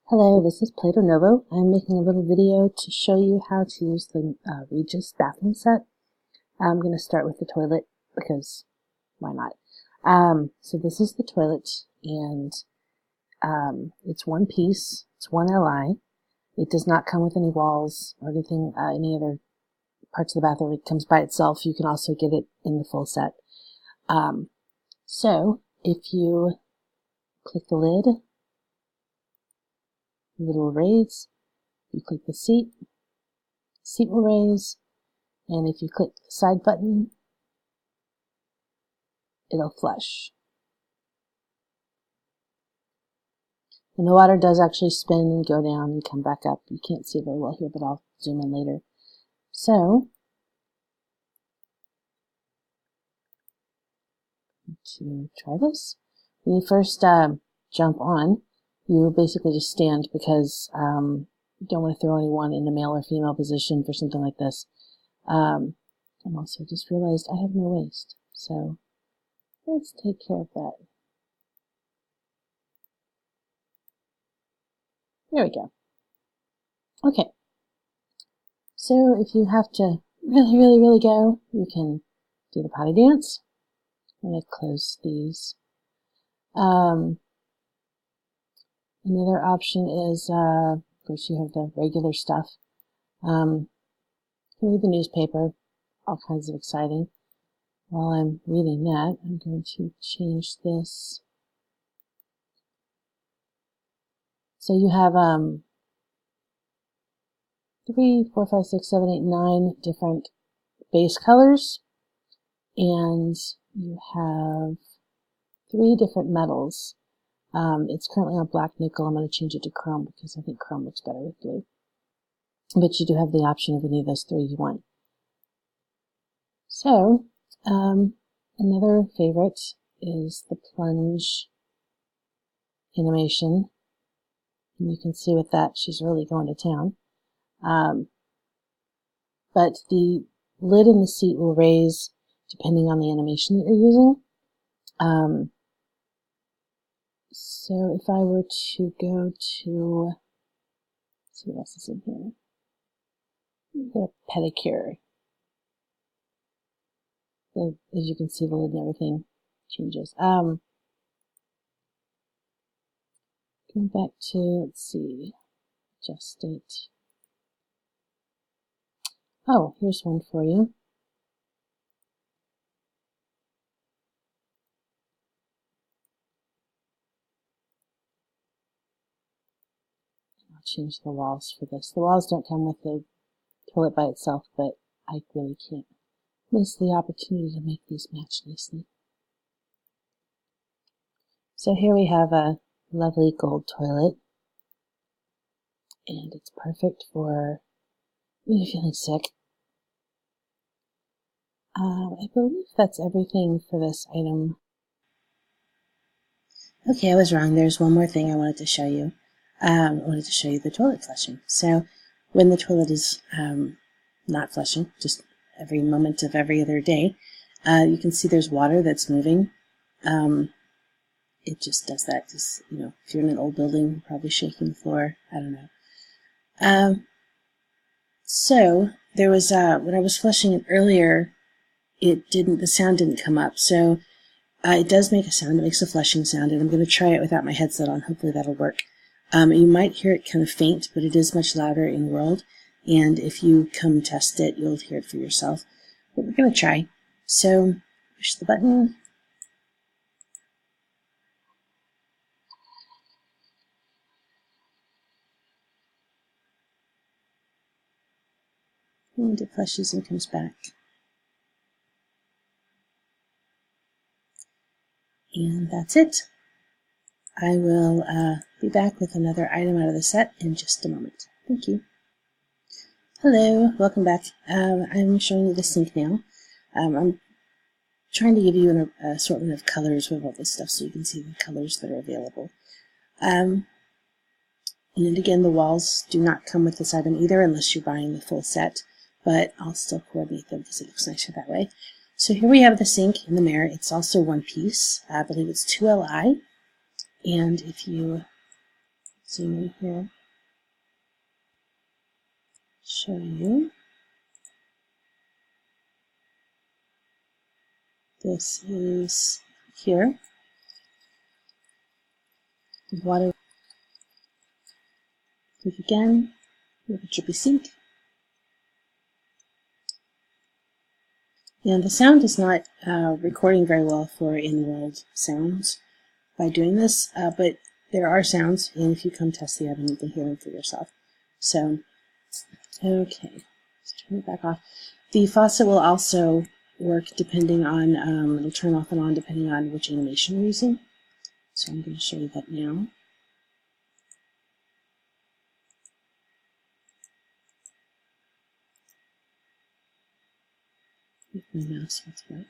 Hello, this is Plato Novo. I'm making a little video to show you how to use the Regis Bathroom Set. I'm going to start with the toilet because why not? So this is the toilet, and it's one piece. It's one LI. It does not come with any walls or anything, any other parts of the bathroom. It comes by itself. You can also get it in the full set. So if you click the lid, the lid will raise. You click the seat will raise, and if you click the side button, it'll flush. And the water does actually spin and go down and come back up. You can't see it very well here, but I'll zoom in later. So, to try this, when you first jump on, you basically just stand because you don't want to throw anyone in the male or female position for something like this. And also just realized I have no waist, so let's take care of that. There we go. Okay. So if you have to really go, you can do the potty dance. I'm going to close these. Another option is, of course, you have the regular stuff. You can read the newspaper, all kinds of exciting. While I'm reading that, I'm going to change this. So you have 3, 4, 5, 6, 7, 8, 9 different base colors, and you have 3 different metals. It's currently on black nickel. I'm going to change it to chrome because I think chrome looks better with blue. But you do have the option of any of those 3 you want. So, another favorite is the plunge animation. And you can see with that, she's really going to town. But the lid in the seat will raise depending on the animation that you're using. So if I were to go to, let's see what else is in here. Go to pedicure. So as you can see, the lid and everything changes. Going back to, let's see, adjust it. Oh, here's one for you. I'll change the walls for this. The walls don't come with the toilet by itself, but I really can't miss the opportunity to make these match nicely. So here we have a lovely gold toilet, and it's perfect for when you're feeling sick. I believe that's everything for this item. Okay, I was wrong. There's one more thing I wanted to show you. I wanted to show you the toilet flushing. So when the toilet is not flushing, just every moment of every other day, you can see there's water that's moving. It just does that. Just, you know, if you're in an old building, you're probably shaking the floor. I don't know. So there was when I was flushing it earlier, the sound didn't come up. So it does make a sound. It makes a flushing sound, and I'm going to try it without my headset on. Hopefully that'll work. You might hear it kind of faint, but it is much louder in world. And if you come test it, you'll hear it for yourself. But we're going to try. So push the button. And it flushes and comes back. And that's it. I will be back with another item out of the set in just a moment. Thank you. Hello, welcome back. I'm showing you the sink now. I'm trying to give you an assortment of colors with all this stuff so you can see the colors that are available. And again, the walls do not come with this item either unless you're buying the full set, but I'll still coordinate them because it looks nicer that way. So here we have the sink and the mirror. It's also one piece. I believe it's 2 Li. And if you zoom in here, show you. This is here. The water. Click again. We have a drippy sink. And the sound is not recording very well for in-world sounds by doing this, but there are sounds, and if you come test the oven, you can hear them for yourself. So, okay, let's turn it back off. The faucet will also work depending on, it'll turn off and on depending on which animation you're using. So I'm going to show you that now. If my mouse wants to work.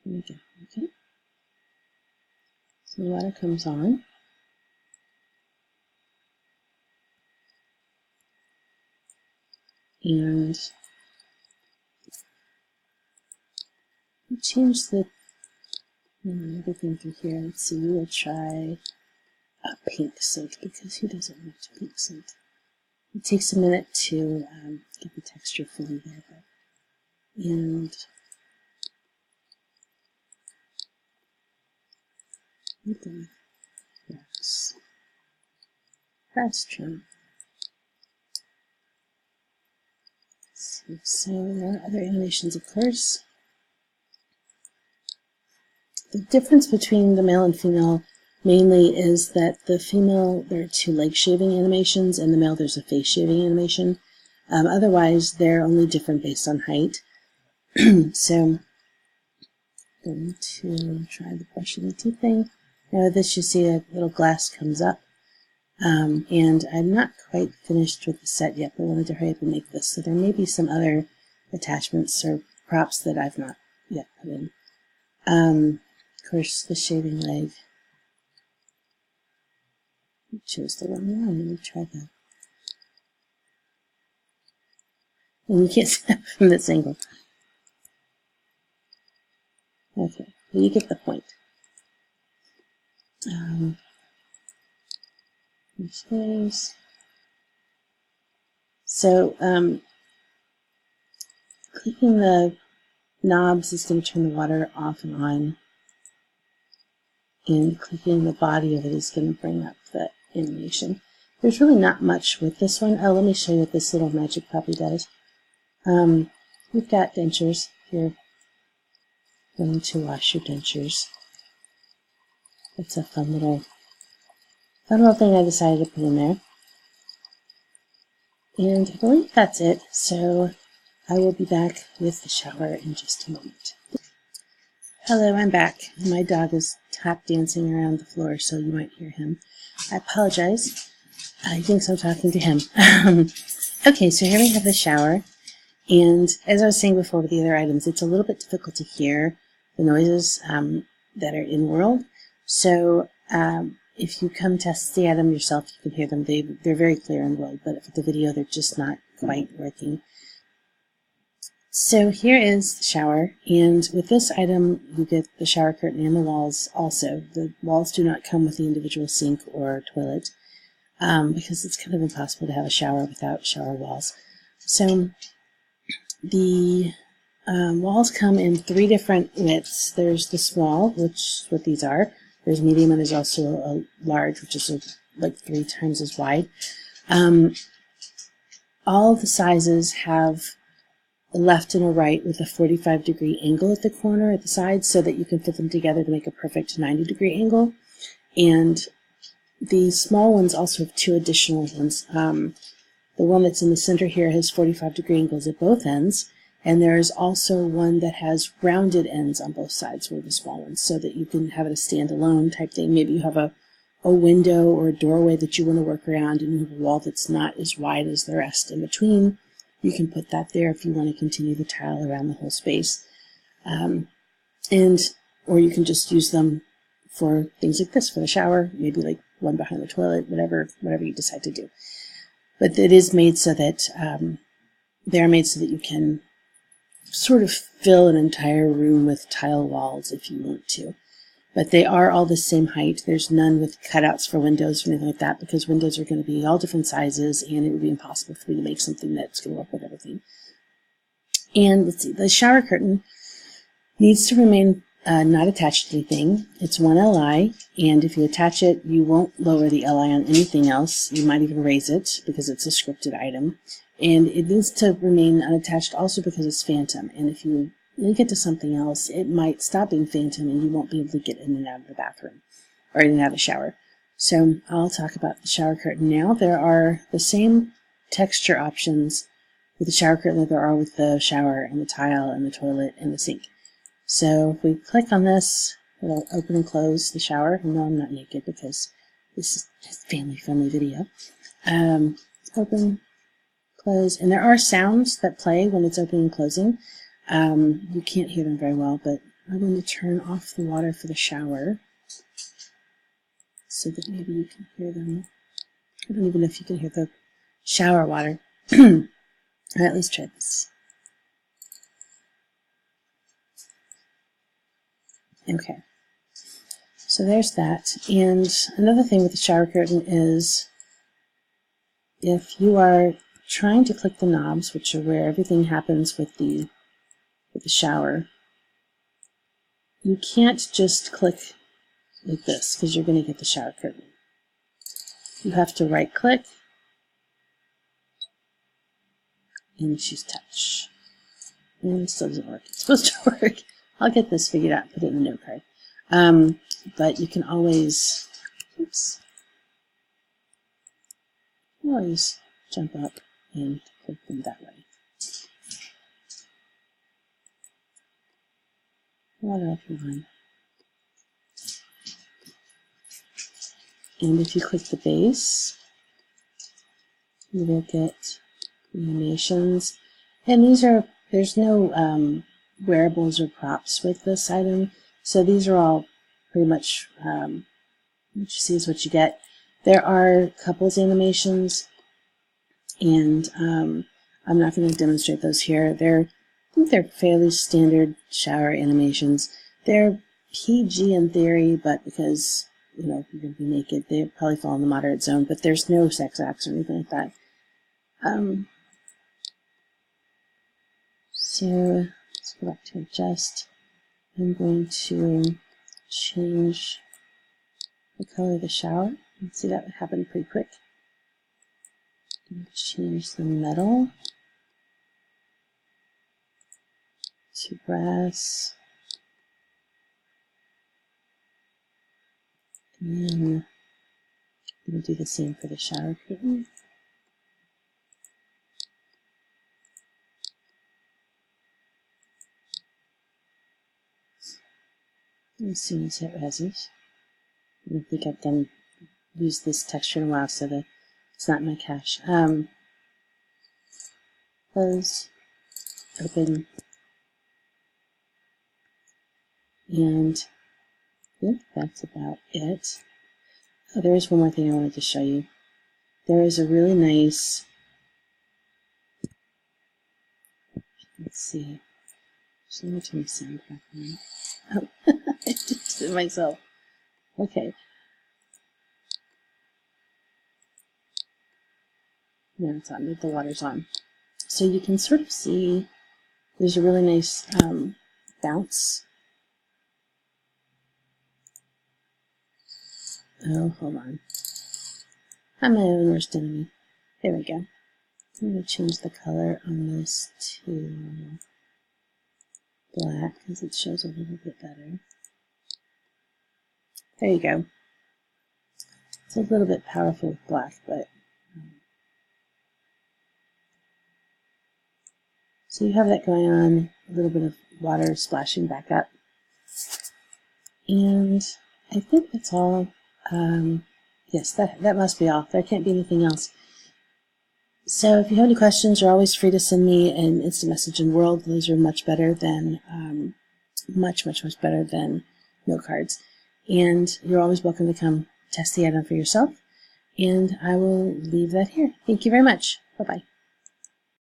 There we go. Okay. So the water comes on. And change the everything through here. Let's see, we will try a pink sink because who doesn't want a pink sink? It takes a minute to get the texture fully there. And press trim. So there are other animations, of course. The difference between the male and female mainly is that the female, there are 2 leg shaving animations, and the male, there's a face shaving animation. Otherwise, they're only different based on height. So I'm going to try the brushing the teeth thing. Now with this, you see a little glass comes up. And I'm not quite finished with the set yet, but I wanted to hurry up and make this. So there may be some other attachments or props that I've not yet put in. Of course, the shaving leg. I chose the wrong one. Let me try that. And you can't see that from this angle. Okay, well, you get the point. So, clicking the knobs is going to turn the water off and on, and clicking the body of it is going to bring up the animation. There's really not much with this one. Oh, let me show you what this little magic puppy does. We've got dentures. If you're going to wash your dentures, it's a fun little thing I decided to put in there. And I believe that's it, so I will be back with the shower in just a moment. Hello, I'm back. My dog is tap dancing around the floor, so you might hear him. I apologize. He thinks I'm talking to him. Okay, so here we have the shower. And as I was saying before with the other items, it's a little bit difficult to hear the noises that are in world. So if you come test the item yourself, you can hear them. They're very clear in world, but for the video, they're just not quite working. So here is the shower, and with this item, you get the shower curtain and the walls also. The walls do not come with the individual sink or toilet because it's kind of impossible to have a shower without shower walls. So the walls come in 3 different widths. There's the small, which is what these are. There's medium, and there's also a large, which is like 3 times as wide. All the sizes have a left and a right with a 45-degree angle at the corner at the side so that you can fit them together to make a perfect 90-degree angle. And the small ones also have 2 additional ones. The one that's in the center here has 45-degree angles at both ends, and there's also one that has rounded ends on both sides, one of the small ones, so that you can have it a standalone type thing. Maybe you have a window or a doorway that you want to work around, and you have a wall that's not as wide as the rest in between. You can put that there if you want to continue the tile around the whole space. Or you can just use them for things like this, for the shower, maybe like one behind the toilet, whatever you decide to do. But it is made so that they're made so that you can sort of fill an entire room with tile walls if you want to. But they are all the same height. There's none with cutouts for windows or anything like that, because windows are going to be all different sizes, and it would be impossible for me to make something that's going to work with everything. And let's see, the shower curtain needs to remain not attached to anything. It's 1 Li, and if you attach it, you won't lower the Li on anything else. You might even raise it because it's a scripted item. And it needs to remain unattached also because it's phantom. And if you link it to something else, it might stop being phantom and you won't be able to get in and out of the bathroom or in and out of the shower. So I'll talk about the shower curtain now. There are the same texture options with the shower curtain that there are with the shower and the tile and the toilet and the sink. So if we click on this, it'll open and close the shower. No, I'm not naked because this is a family-friendly video. Open, close, and there are sounds that play when it's opening and closing. You can't hear them very well, but I'm going to turn off the water for the shower so that maybe you can hear them. I don't even know if you can hear the shower water. Alright, let's try this. Okay, so there's that. And another thing with the shower curtain is if you are trying to click the knobs, which are where everything happens with the shower, you can't just click like this because you're going to get the shower curtain. You have to right click and choose touch. And it still doesn't work. It's supposed to work. I'll get this figured out, put it in the note card. But you can always, always jump up and click them that way. Water if you want. And if you click the base, you will get animations. And these are, there's no wearables or props with this item, so these are all pretty much what you see is what you get. There are couples animations, and I'm not going to demonstrate those here. I think they're fairly standard shower animations. They're PG in theory, but because you're going to be naked, they probably fall in the moderate zone. But there's no sex acts or anything like that. So let's go back to adjust. I'm going to change the color of the shower. You can see that would happen pretty quick. Change the metal to brass. And then I'm going to do the same for the shower curtain. As soon as it reses. I don't think I've used this texture in a while, so that it's not in my cache. Close, open, and I think that's about it. Oh, there is one more thing I wanted to show you. There is a really nice, let's see, just let me turn the sound back on. Oh, I just did it myself. Okay. Now it's on, the water's on. So you can sort of see there's a really nice bounce. Oh, hold on. I'm my own worst enemy. There we go. I'm going to change the color on this to black because it shows a little bit better. There you go. It's a little bit powerful with black, but so you have that going on, a little bit of water splashing back up. And I think that's all. Yes, that must be all. There can't be anything else. So if you have any questions, you're always free to send me an instant message in World. Those are much better than, much better than note cards. And you're always welcome to come test the item for yourself. And I will leave that here. Thank you very much. Bye-bye.